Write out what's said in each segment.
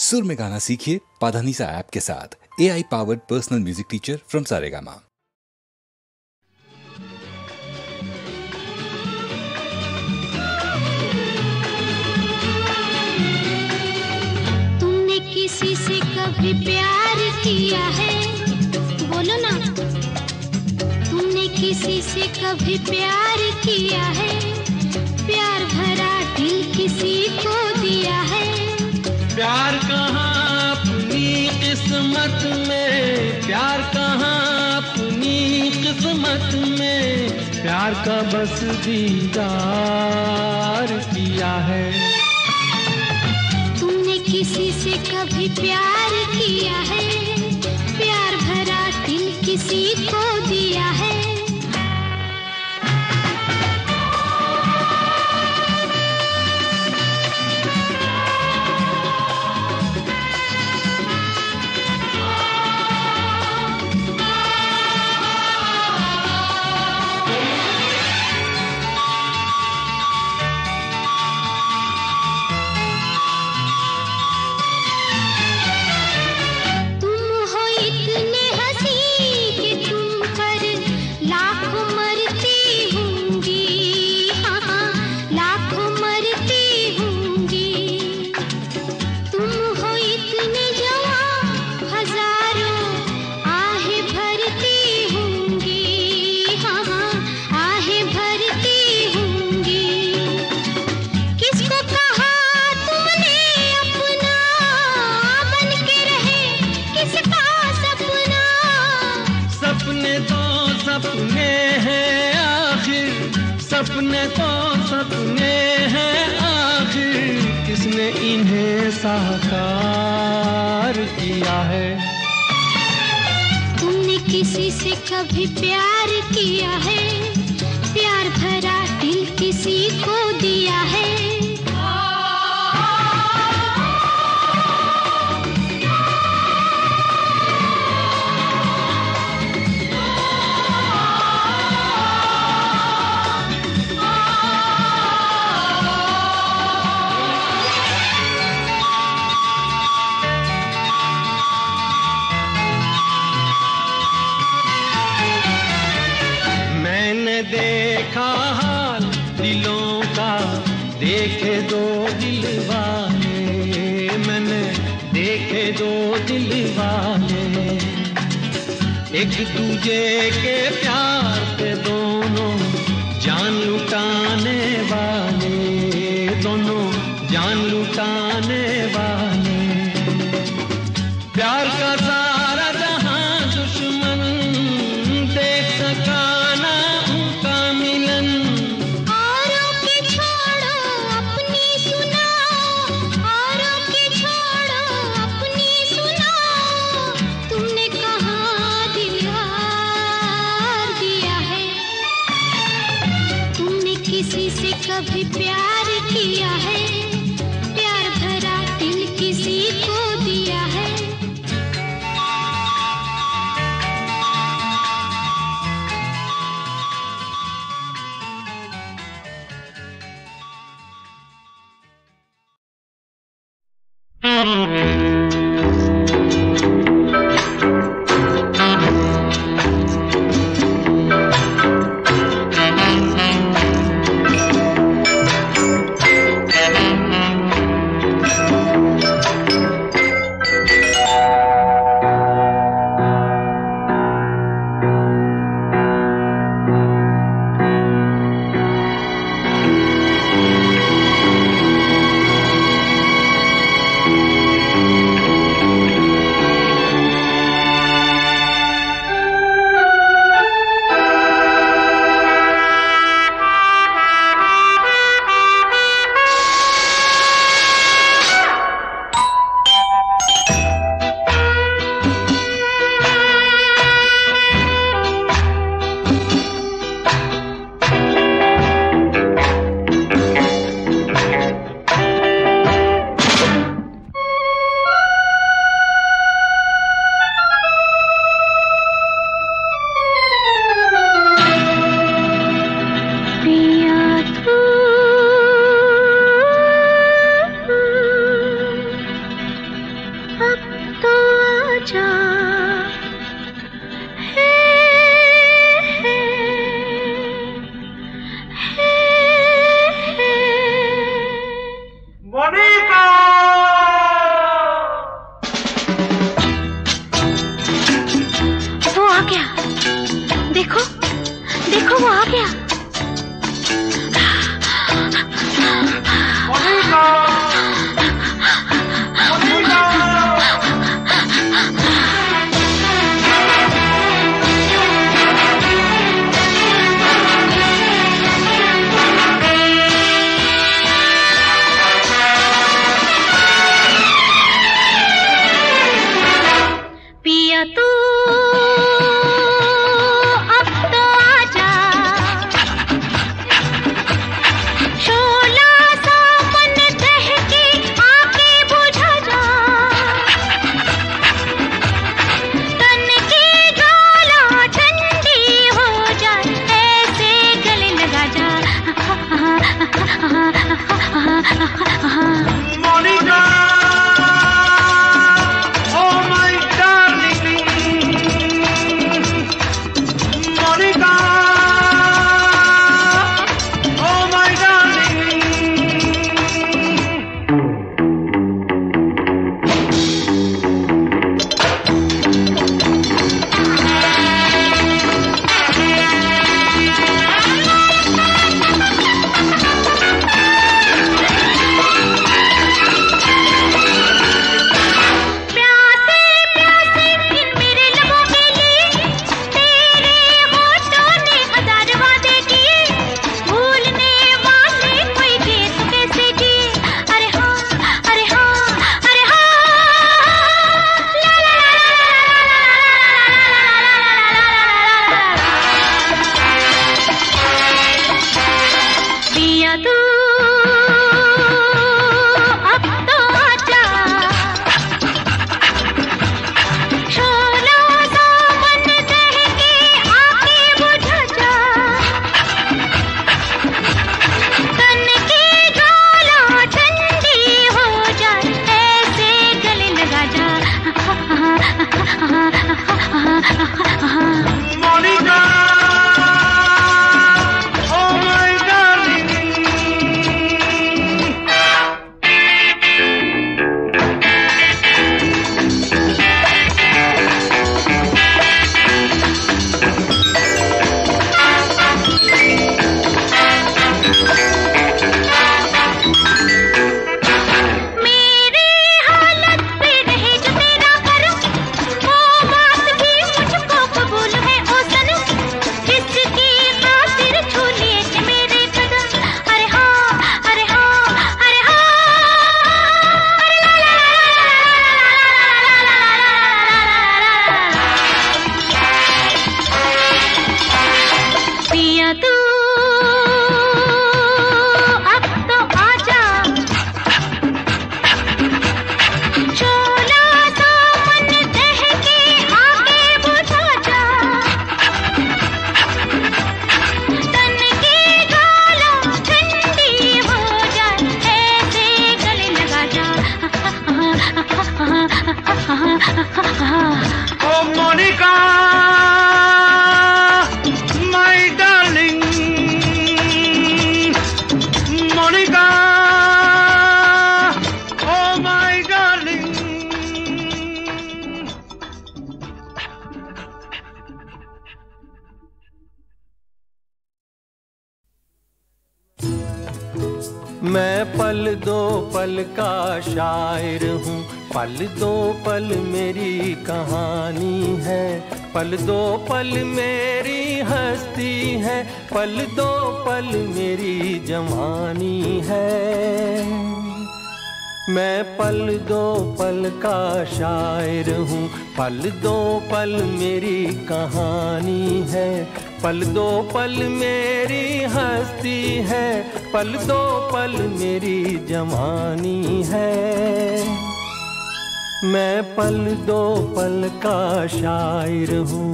सुर में गाना सीखिए पाधानीसा ऐप के साथ। AI powered personal music teacher from Saregama. तुमने किसी से कभी प्यार किया है? बोलो ना। तुमने किसी से कभी प्यार किया है? प्यार भरा दिल किसी को दिया है? प्यार कहाँ अपनी किस्मत में, प्यार कहाँ अपनी किस्मत में, प्यार का बस दीदार किया है। तुमने किसी से कभी प्यार किया है? प्यार भरा दिल किसी को दिया है? सपने तो सपने हैं आखिर, किसने इन्हें साकार किया है। तुमने किसी से कभी प्यार किया है? प्यार भरा दिल किसी को दिया है? देखा हाल दिलों का, देखे दो दिल वाले, मैंने देखे दो दिल वाले, एक दूजे के प्यार पे दोनों जान लुटाने वाले, दोनों जान लुटाने वाले। प्यार का सारा जहां दुश्मन देख सका किसी से कभी प्यार किया है? प्यार भरा दिल किसी को दिया है? जा। मोनिका वो आ गया, देखो देखो वो आ गया। मोनिका पिया तू अब तो आजा, शोला सा मन दहके आके बुझा जा, तन की ज्वाला ठंडी हो जाए ऐसे गले लगा जा। Monika oh my darling Monika oh my darling प्यासे प्यासे इन मेरे लबों के लिए तेरे होठों ने हजार वादे किए, भूलने वाले कोई किए तो कैसे किए। अरे हाँ अरे हाँ अरे हाँ, ला ला पिया तू अब तो आजा, शोला सा मन दहके आके बुझा जा, तन की ज्वाला ठंडी हो जाए ऐसे गले लगा जा। मोनिका oh my darling मेरी हालत पे रहे जो तेरा करम, वो बात भी मुझको कबूल है ओ सनम, जिसकी खातिर छू लिए थे मेरे कदम। अरे हाँ अरे हाँ अरे हाँ, अरे ला ला पिया तू अब तो आजा, शोला सा मन दहके आके बुझा जा, तन की ज्वाला ठंडी हो जाए ऐसे गले लगा जा। oh Monica my darling Monica oh my darling मैं पल दो पल का शायर हूँ, पल दो पल मेरी कहानी है, पल दो पल मेरी हस्ती है, पल दो पल मेरी जवानी है। मैं पल दो पल का शायर हूँ, पल दो पल मेरी कहानी है, पल दो पल मेरी हस्ती है, पल दो पल मेरी जवानी है। मैं पल दो पल का शायर हूँ।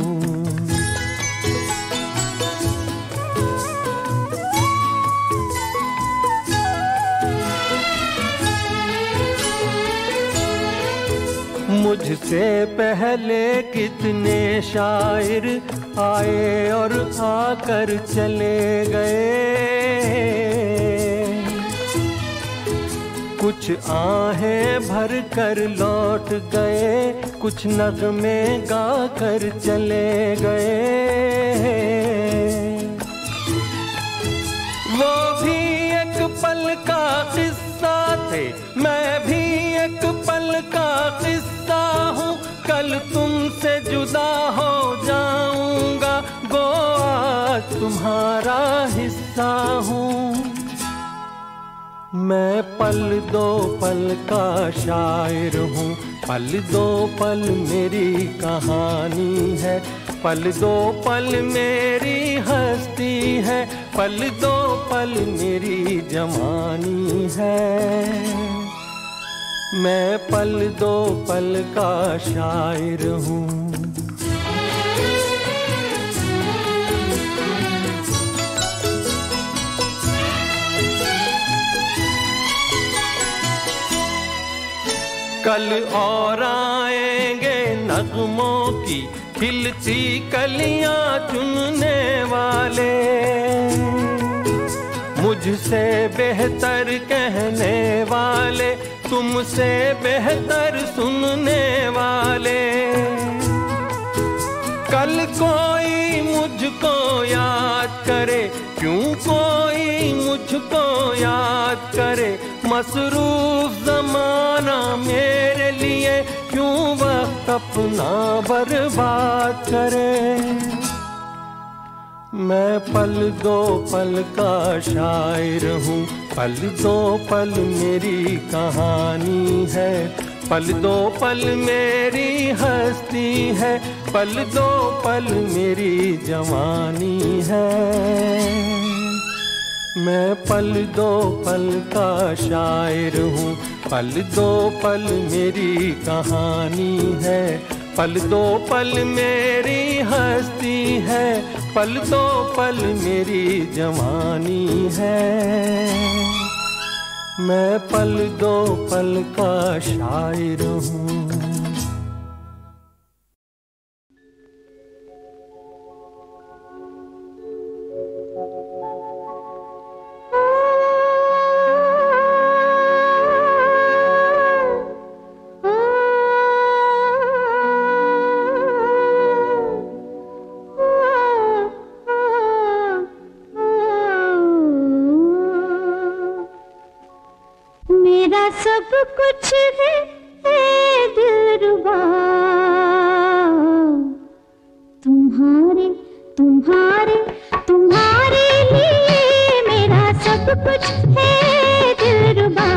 मुझसे पहले कितने शायर आए और आकर चले गए। कुछ आहें भर कर लौट गए, कुछ नगमे गा कर चले गए। वो भी एक पल का किस्सा थे, मैं भी एक पल का किस्सा हूँ। कल तुमसे जुदा हो जाऊंगा, गो आज तुम्हारा हिस्सा हूँ। मैं पल दो पल का शायर हूँ, पल दो पल मेरी कहानी है। पल दो पल मेरी हस्ती है, पल दो पल मेरी जवानी है। मैं पल दो पल का शायर हूँ। कल और आएंगे नगमों की खिलती कलियां चुनने वाले, मुझसे बेहतर कहने वाले, तुमसे बेहतर सुनने वाले। कल कोई मुझको याद करे, क्यों कोई मुझको याद करे। मसरूफ जमाना मेरे लिए क्यों वक्त अपना बर्बाद करे। मैं पल दो पल का शायर हूँ, पल दो पल मेरी कहानी है। पल दो पल मेरी हस्ती है, पल दो पल मेरी जवानी है। मैं पल दो पल का शायर हूँ, पल दो पल मेरी कहानी है। पल दो पल मेरी हस्ती है, पल दो पल मेरी जवानी है। मैं पल दो पल का शायर हूँ। सब कुछ है दिलरुबा, तुम्हारे तुम्हारे तुम्हारे लिए मेरा सब कुछ है दिलरुबा।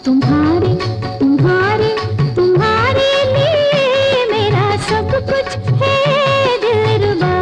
तुम्हारे तुम्हारे तुम्हारे लिए मेरा सब कुछ है दिलरुबा।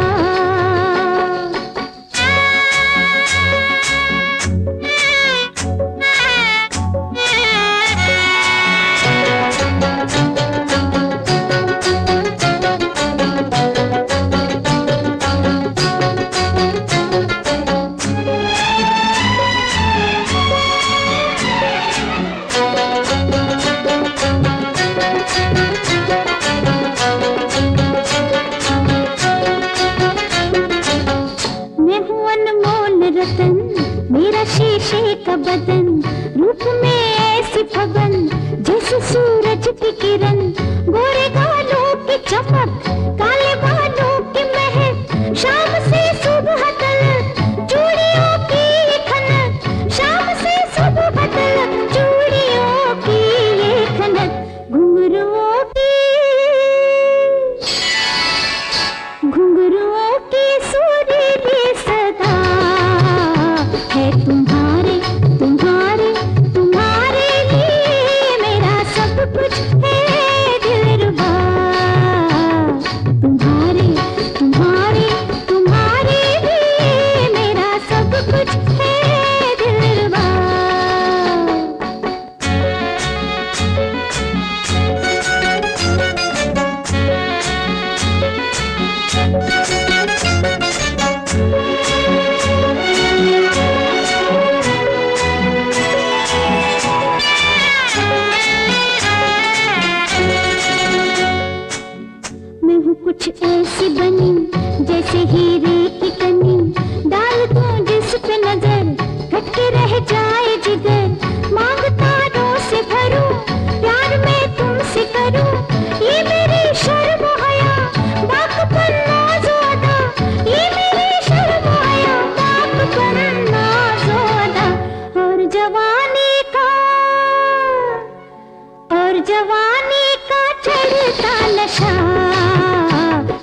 जवानी का चढ़ता नशा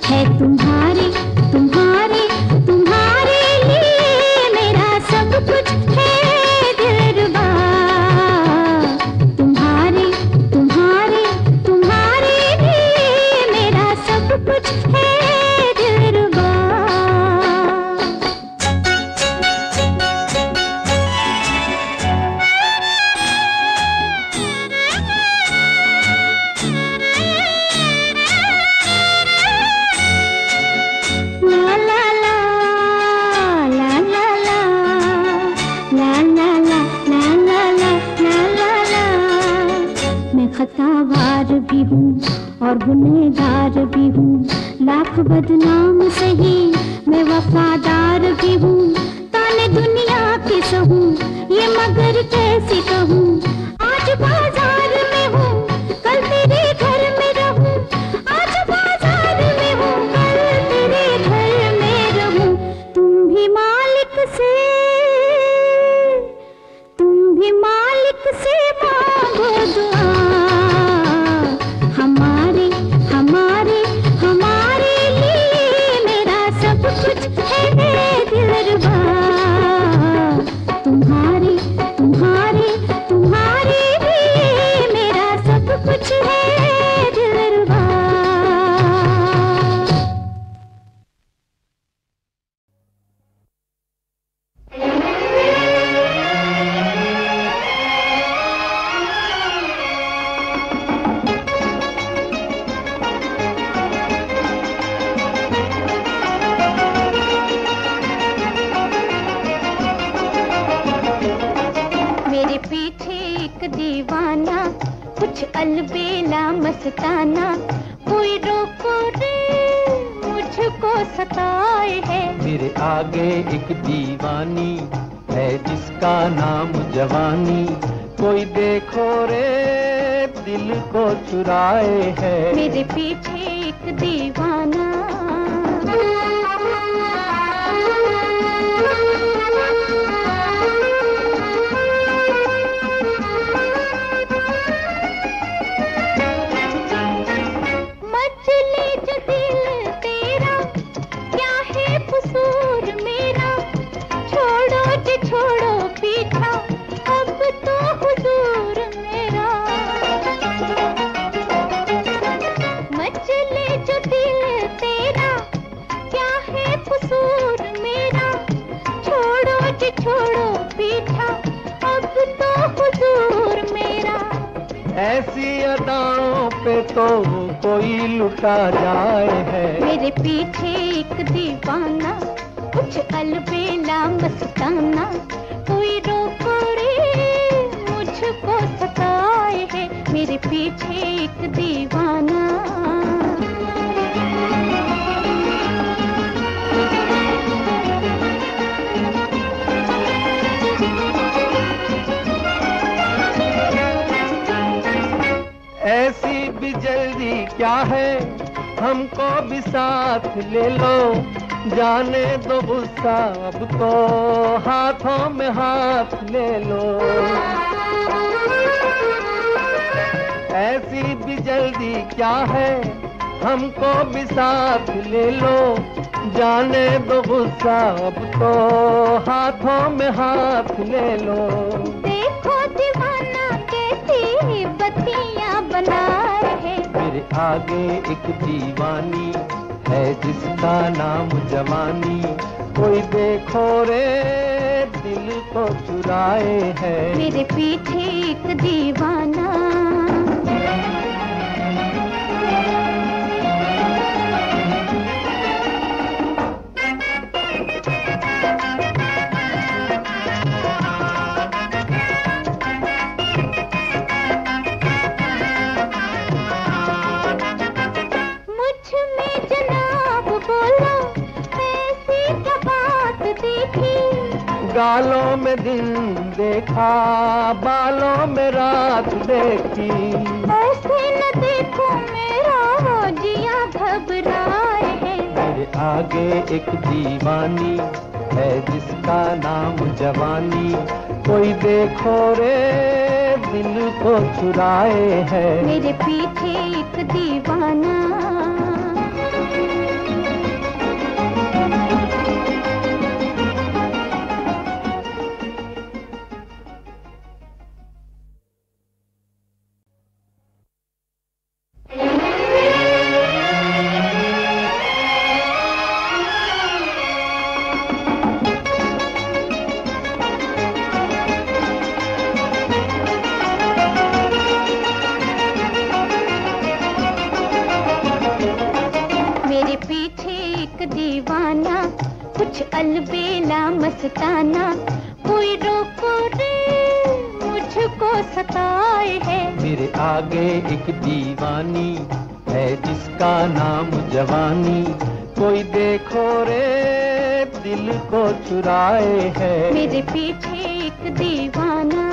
है तुम्हारे तुम्हारे तुम्हारे लिए मेरा सब कुछ है दिलरुबा। तुम्हारे तुम्हारे तुम्हारे लिए मेरा सब कुछ है दिलरुबा। खतावार भी हूँ और गुनहगार भी हूँ, लाख बदनाम सही मैं वफादार भी हूँ। ताने दुनिया के सहूँ ये मगर कैसे कहूँ, आज बाजार में हूँ कल तेरे घर में रहूँ। आज बाजार में हूँ कल तेरे घर में रहूँ। तुम भी मालिक से मांगो दुआ। हमारे हमारे हमारे लिए मेरा सब कुछ है दिलरुबा। तुम्हारे तुम्हारे तुम्हारे लिए मेरा सब कुछ है दिलरुबा। दीवाना कुछ अलबेला मस्ताना, कोई रोको रे मुझको सताए है। मेरे आगे एक दीवानी है जिसका नाम जवानी, कोई देखो रे दिल को चुराए है। मेरे पीछे एक दीवाना ऐसी अदाओं पे तो कोई लुटा जाए है। मेरे पीछे एक दीवाना कुछ अलबेला मस्ताना, कोई रोको रे मुझको सताए है। मेरे पीछे एक दीवाना ऐसी भी जल्दी क्या है, हमको भी साथ ले लो, जाने दो गुस्सा अब तो हाथों में हाथ ले लो। ऐसी भी जल्दी क्या है, हमको भी साथ ले लो, जाने दो गुस्सा अब तो हाथों में हाथ ले लो। देखो दीवाना कैसी बत्तियां बना रहे। मेरे आगे एक दीवानी है जिसका नाम जवानी, कोई देखो रे दिल को चुराए है। मेरे पीछे एक दीवाना गालों में दिन देखा, बालों में रात देखी। ऐसे न देखो मेरा जिया घबराए है। मेरे आगे एक दीवानी है जिसका नाम जवानी, कोई देखो रे दिल को चुराए है। मेरे पीछे एक दीवाना। दीवाना कुछ अलबेला मस्ताना, कोई रोको रे मुझको सताए है। मेरे आगे एक दीवानी है जिसका नाम जवानी, कोई देखो रे दिल को चुराए है। मेरे पीछे एक दीवाना।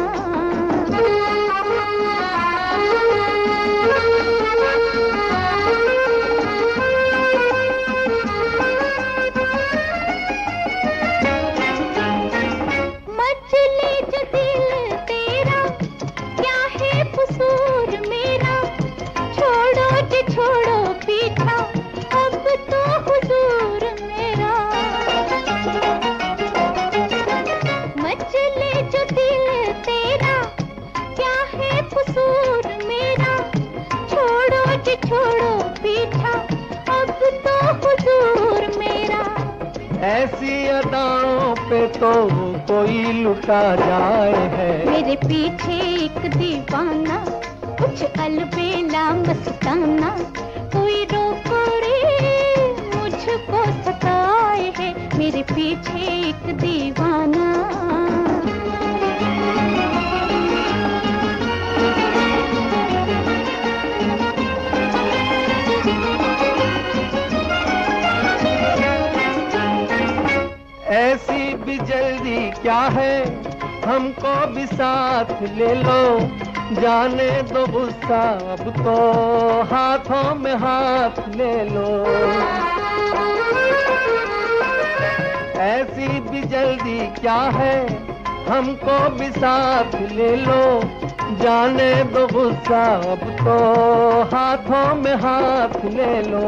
ऐसी अदाओं पे तो कोई लुटा जाए है। मेरे पीछे एक दीवाना कुछ अलबेला मस्ताना, कोई रोको रे मुझको सताए है। मेरे पीछे एक दीवाना। ऐसी भी जल्दी क्या है, हमको भी साथ ले लो, जाने दो गुस्सा अब तो हाथों में हाथ ले लो। ऐसी भी जल्दी क्या है, हमको भी साथ ले लो, जाने दो गुस्सा अब तो हाथों में हाथ ले लो।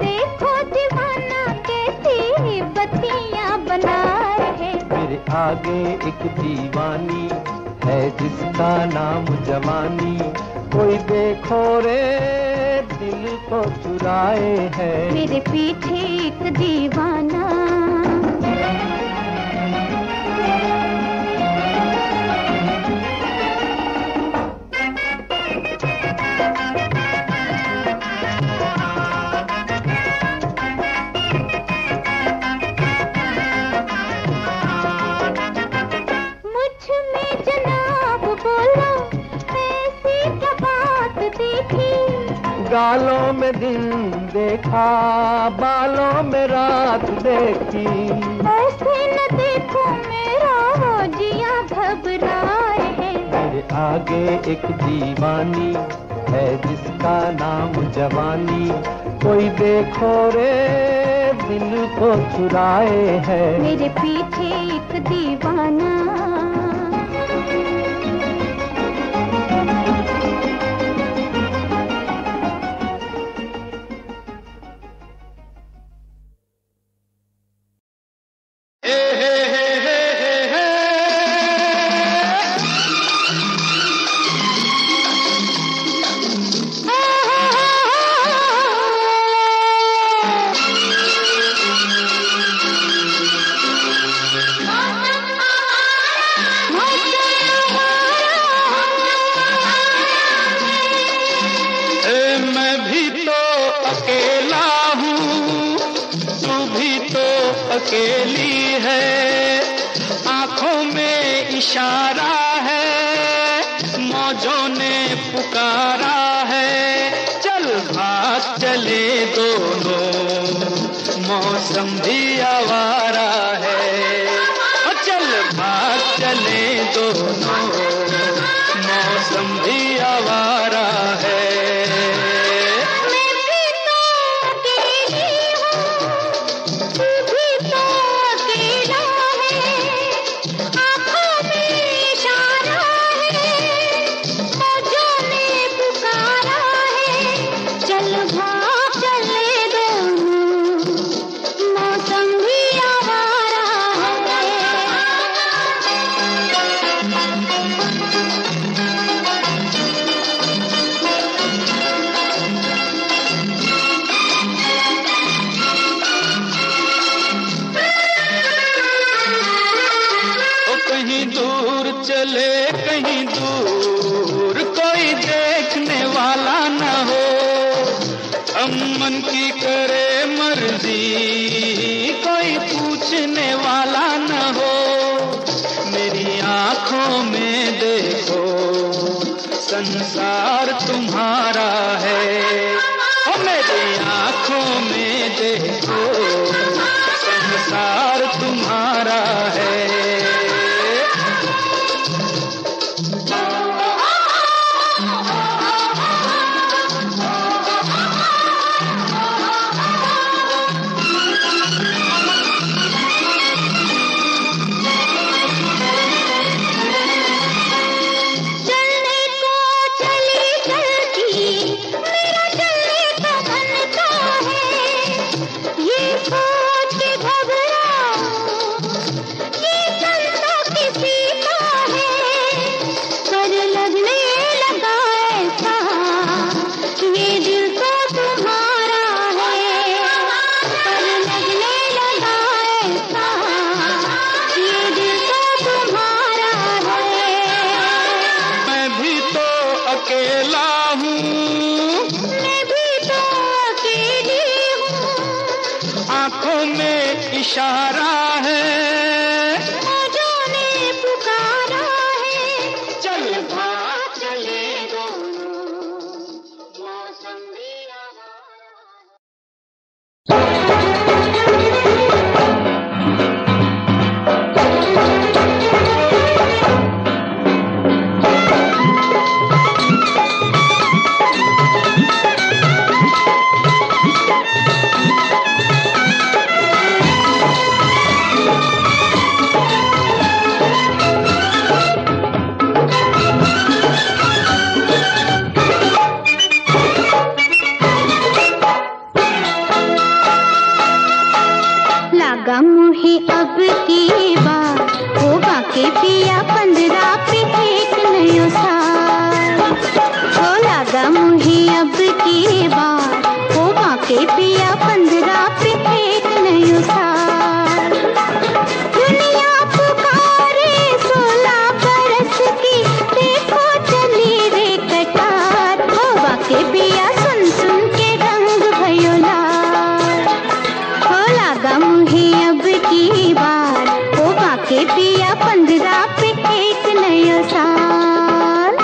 देखो दीवाना कैसी बत्तियां बनाए है। मेरे आगे एक दीवानी है जिसका नाम जवानी, कोई देखो रे दिल को चुराए है। मेरे पीछे एक दीवाना। गालों में दिन देखा, बालों में रात देखी, ऐसे न देखो मेरा जिया घबराए है। मेरे आगे एक दीवानी है जिसका नाम जवानी, कोई देखो रे दिल को चुराए है। मेरे पीछे एक दीवाना। अकेली है, आंखों में इशारा है, मौजों ने पुकारा है। चल भाग चले दोनों, मौसम भी आवारा है। चल भाग चले दोनों, मौसम भी आवारा है। हम मन की करे मर्जी, कोई पूछने वाला न हो। मेरी आंखों में देखो संसार तुम्हारा है, ओ मेरी आंखों में देखो संसार तुम्हारा है। इशारा है जाने पुकारा है, चल भाग चले दोनों मौसम भी अब की बार वो बाके पिया 15 पे एक नयो साल, हो लगा मुझे अब की बार वो बाके पिया 15 पे एक नयो साल। दुनिया पुकारे 16 बरस की, देखो चली रे कटार, हो बाके पिया सुन सुन के रंग भयो लाल, हो लगा मुझे अब की बार वो बाके पिया 15 पे एक नया साल।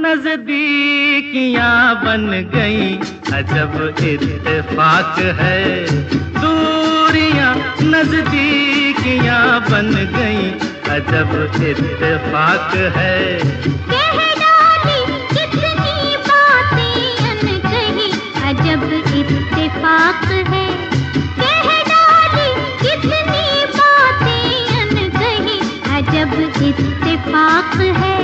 नजदीकियां बन गई, अजब इत्तेफाक है। दूरियां नजदीकियां बन गई, अजब इत्तेफाक है। कह डाली कितनी बातें अनकही, अजब इत्तेफाक है। कह डाली कितनी बातें अनकही, अजब इत्तेफाक है।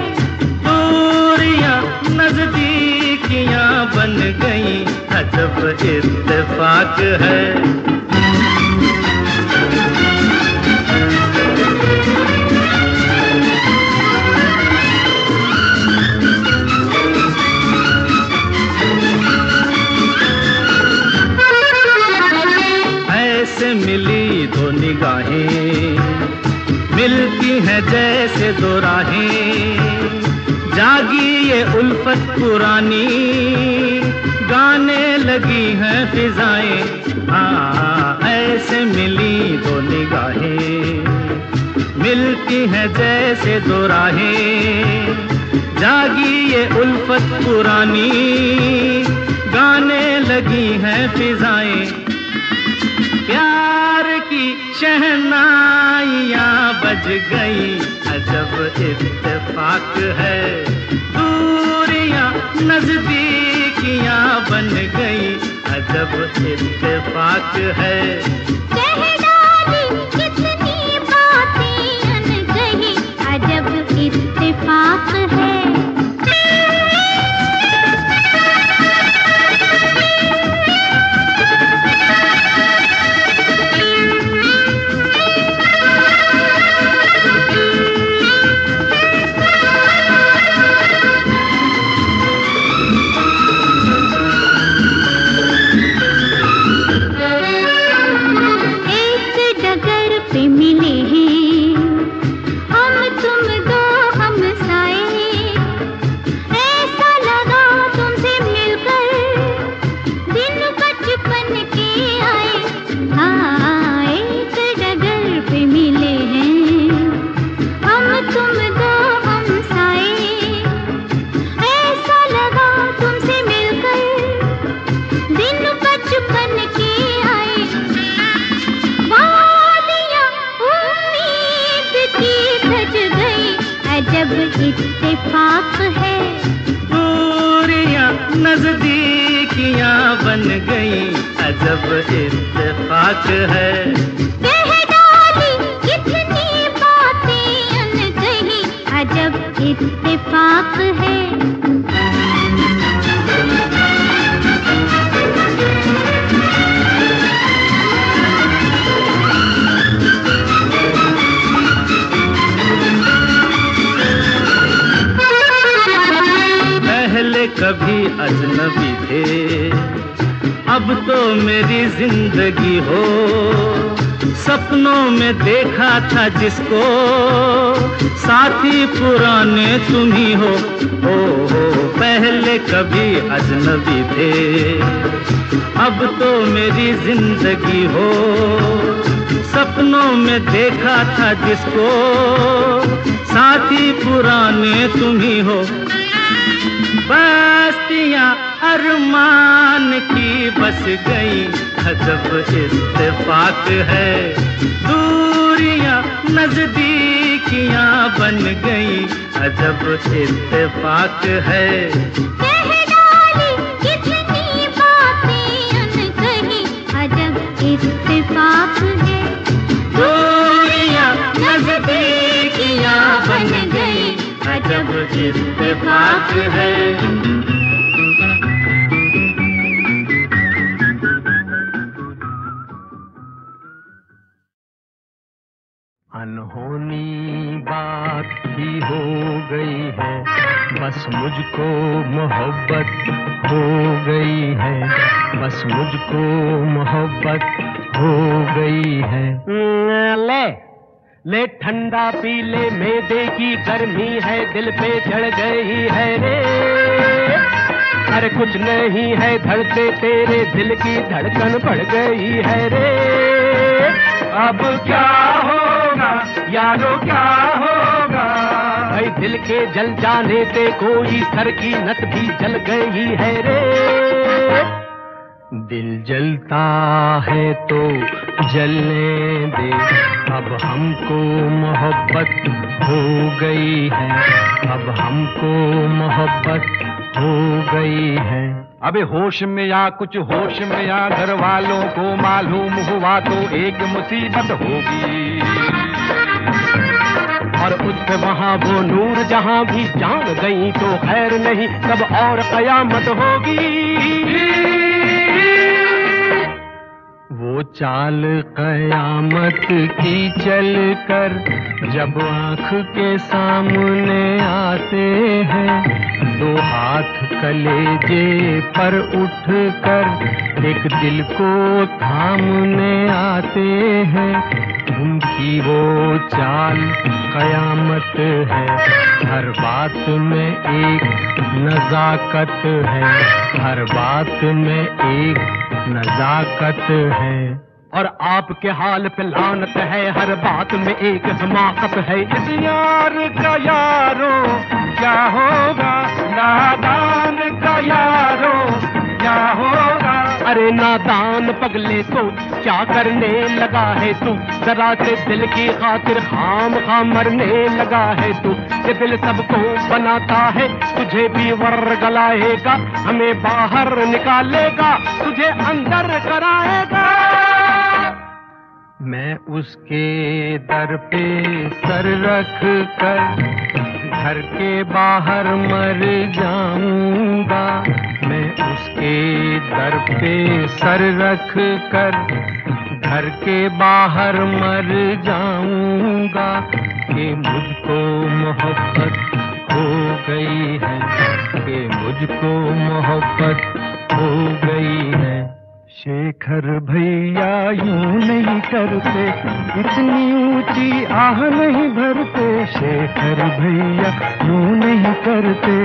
दूरियां नजदीकियां बन गई, अजब इत्तेफाक है। ऐसे मिली दो निगाहें, मिलती हैं जैसे दो राहें। जागी ये उल्फत पुरानी, गाने लगी हैं फिजाएं। ऐसे मिली दो निगाहें, मिलती हैं जैसे दो राहें। जागी ये उल्फत पुरानी, गाने लगी हैं फिजाएं। प्यार की शहनाइयां बज गई, अजब इत्तेफाक है। दूरियां नजदीकियां बन गई, अजब इत्तेफाक है। कह डाली कितनी बातें अनकही, अजब इत्तेफाक है। इत्तेफाक है। दूरियां नजदीकियां बन गई, अजब इत्तेफाक है। कह डाली कितनी बातें अनकही, अजब इत्तेफाक है। कभी अजनबी थे, अब तो मेरी जिंदगी हो। सपनों में देखा था जिसको, साथी पुराने तुम ही हो। पहले कभी अजनबी थे, अब तो मेरी जिंदगी हो। सपनों में देखा था जिसको, साथी पुराने तुम ही हो। बस्तियां अरमान की बस गई, अजब इत्तेफाक है। दूरियां नजदीकियां बन गई, अजब इत्तेफाक है। कह डाली कितनी बातें अनकही, अजब इत्तेफाक है। दूरियां नजदीकियां बन गई, अजब इत्तेफाक है। अनहोनी बात ही हो गई है, बस मुझको मोहब्बत हो गई है। बस मुझको मोहब्बत हो गई है। ले ठंडा पी ले, मैदे की गर्मी है दिल पे चढ़ गई है रे। अरे कुछ नहीं है धड़के तेरे दिल की धड़कन बढ़ गई है रे। अब क्या होगा यारो क्या होगा, भाई दिल के जल जाने से कोई सर की नस भी जल गई है रे। दिल जलता है तो जलने दे, अब हमको मोहब्बत हो गई है, अब हमको मोहब्बत हो गई है। अबे होश में या कुछ होश में या घर वालों को मालूम हुआ तो एक मुसीबत होगी, और उस पे वहाँ वो नूर जहाँ भी जान गई तो खैर नहीं तब और कयामत होगी। वो चाल कयामत की चल कर जब आँख के सामने आते हैं, दो हाथ कलेजे पर उठ कर एक दिल को थामने आते हैं। उनकी वो चाल कयामत है, हर बात में एक नजाकत है, हर बात में एक नजाकत है। और आपके हाल पे लानत है, हर बात में एक हमाकत है। इस यार का यारो क्या होगा, नादान का यारो क्या होगा। अरे नादान पगले तो क्या करने लगा है तू, जरा से दिल की खातिर खाम खाम मरने लगा है तू। ये दिल सबको बनाता है, तुझे भी वर्गलाएगा, हमें बाहर निकालेगा, तुझे अंदर कराएगा। मैं उसके दर पे सर रख कर घर के बाहर मर जाऊंगा, मैं उसके दर पे सर रख कर घर के बाहर मर जाऊंगा, कि मुझको मोहब्बत हो गई है, कि मुझको मोहब्बत हो गई है। शेखर भैया यूं नहीं करते, इतनी ऊंची आह नहीं भरते, शेखर भैया यूं नहीं करते।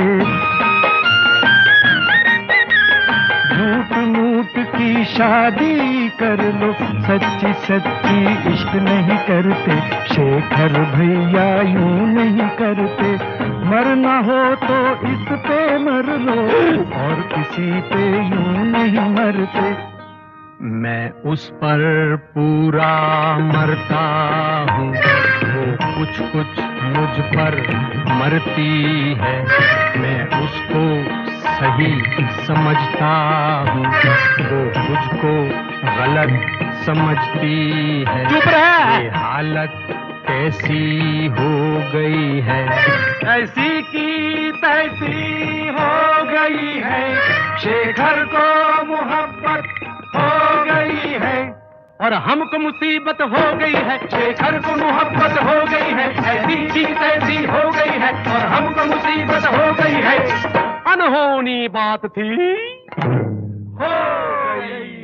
झूठ मूठ की शादी कर लो, सच्ची सच्ची इश्क नहीं करते, शेखर भैया यूं नहीं करते। मरना हो तो इस पे मर लो, और किसी पे यूं नहीं मरते। मैं उस पर पूरा मरता हूँ, वो कुछ कुछ मुझ पर मरती है, मैं उसको सही समझता हूँ, वो मुझको गलत समझती है। चुप रह! ये हालत कैसी हो गई है, ऐसी की तैसी हो गई है। शेखर को मोहब्बत हो गई है, और हमको मुसीबत हो गई है। शेखर को मोहब्बत हो गई है, ऐसी की तैसी हो गई है, और हमको मुसीबत हो गई है। अनहोनी बात थी, हो गई।